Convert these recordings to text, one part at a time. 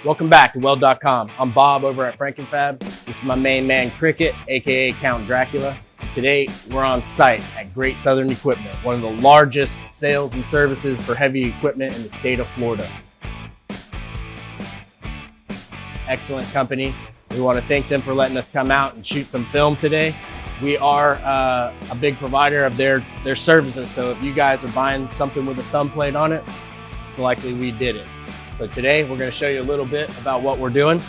Welcome back to Weld.com. I'm Bob over at Franken-Fab. This is my main man, Cricket, aka Count Dracula. Today, we're on site at Great Southern Equipment, one of the largest sales and services for heavy equipment in the state of Florida. Excellent company. We want to thank them for letting us come out and shoot some film today. We are a big provider of their services, so if you guys are buying something with a thumb plate on it, it's likely we did it. So today we're going to show you a little bit about what we're doing.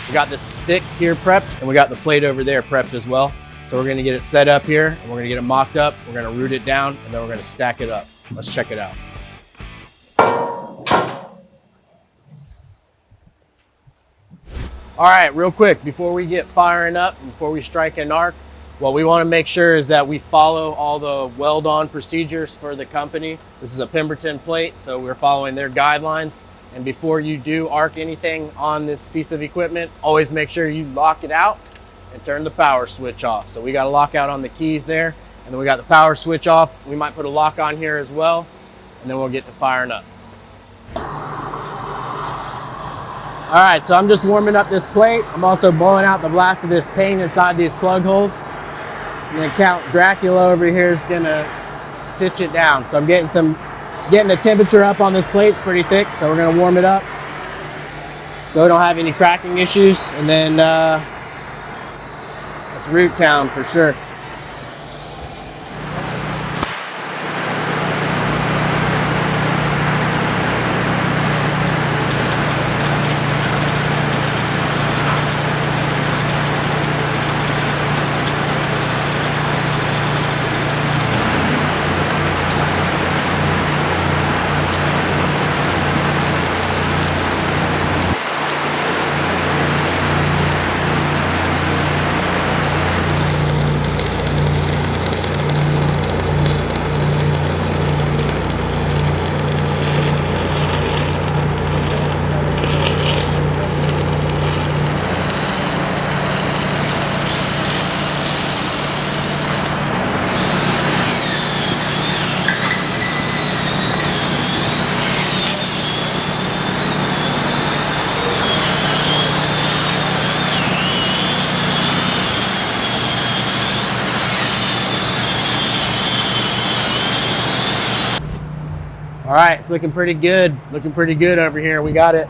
We got this stick here prepped, and we got the plate over there prepped as well. So we're going to get it set up here, and we're going to get it mocked up. We're going to root it down, and then we're going to stack it up. Let's check it out. All right, real quick, before we get firing up, before we strike an arc, what we want to make sure is that we follow all the weld-on procedures for the company. This is a Pemberton plate, so we're following their guidelines. And before you do arc anything on this piece of equipment, always make sure you lock it out and turn the power switch off. So we got a lockout on the keys there, and then we got the power switch off. We might put a lock on here as well, and then we'll get to firing up. All right, so I'm just warming up this plate. I'm also blowing out the blast of this paint inside these plug holes. And then Count Dracula over here is gonna stitch it down. So I'm getting the temperature up on this plate. It's pretty thick, so we're gonna warm it up so we don't have any cracking issues. And then it's root town for sure. All right, it's looking pretty good. Looking pretty good over here. We got it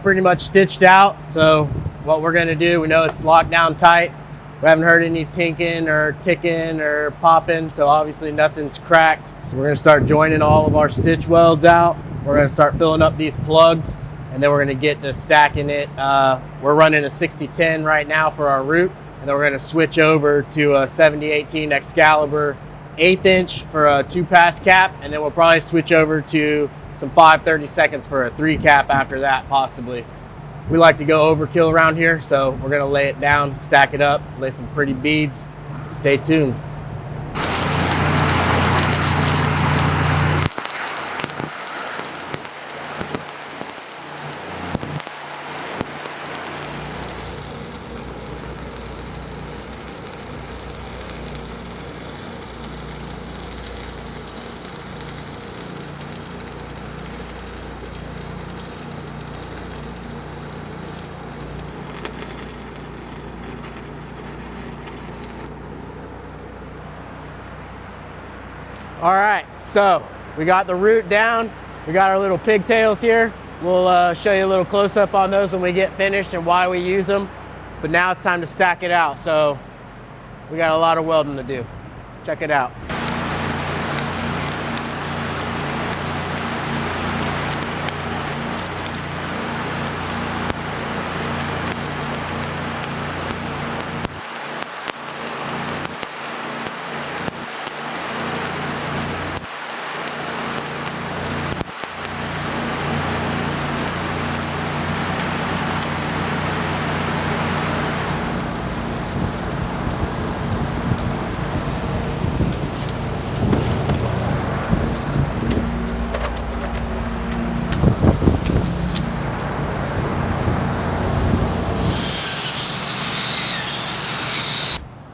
pretty much stitched out. So what we're gonna do, we know it's locked down tight. We haven't heard any tinking or ticking or popping, so obviously nothing's cracked. So we're gonna start joining all of our stitch welds out. We're gonna start filling up these plugs, and then we're gonna get to stacking it. We're running a 60-10 right now for our root, and then we're gonna switch over to a 70-18 Excavator 1/8 inch for a 2-pass cap, and then we'll probably switch over to some 5/32 for a 3 cap after that, possibly. We like to go overkill around here, so we're gonna lay it down, stack it up, lay some pretty beads. Stay tuned. All right, so we got the root down. We got our little pigtails here. We'll show you a little close up on those when we get finished and why we use them. But now it's time to stack it out. So we got a lot of welding to do. Check it out.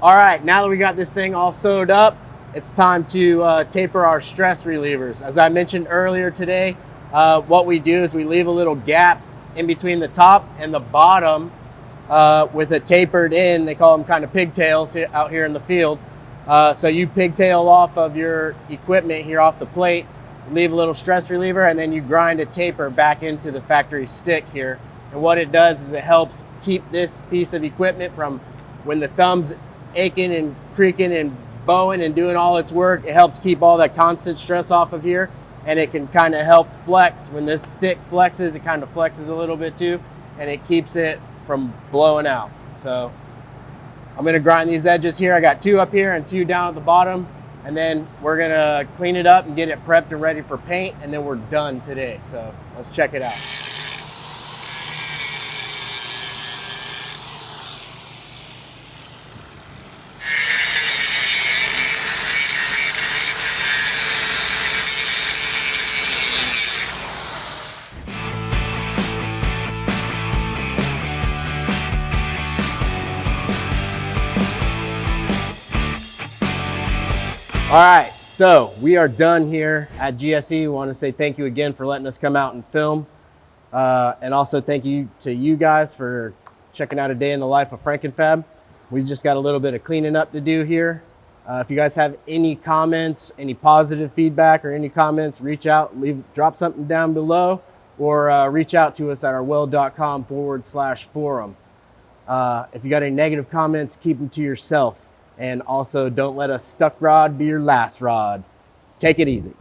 All right, now that we got this thing all sewed up, it's time to taper our stress relievers. As I mentioned earlier today, what we do is we leave a little gap in between the top and the bottom with a tapered end. They call them kind of pigtails out here in the field. So you pigtail off of your equipment here off the plate, leave a little stress reliever, and then you grind a taper back into the factory stick here. And what it does is it helps keep this piece of equipment from, when the thumb's aching and creaking and bowing and doing all its work, it helps keep all that constant stress off of here, and it can kind of help flex. When this stick flexes, it kind of flexes a little bit too, and it keeps it from blowing out. So I'm gonna grind these edges here. I got 2 up here and 2 down at the bottom, and then we're gonna clean it up and get it prepped and ready for paint, and then we're done today. So let's check it out. All right, so we are done here at GSE. We want to say thank you again for letting us come out and film. And also thank you to you guys for checking out a day in the life of Franken-Fab. We just got a little bit of cleaning up to do here. If you guys have any comments, any positive feedback or any comments, reach out, drop something down below, or reach out to us at our Weld.com /forum. If you got any negative comments, keep them to yourself. And also, don't let a stuck rod be your last rod. Take it easy.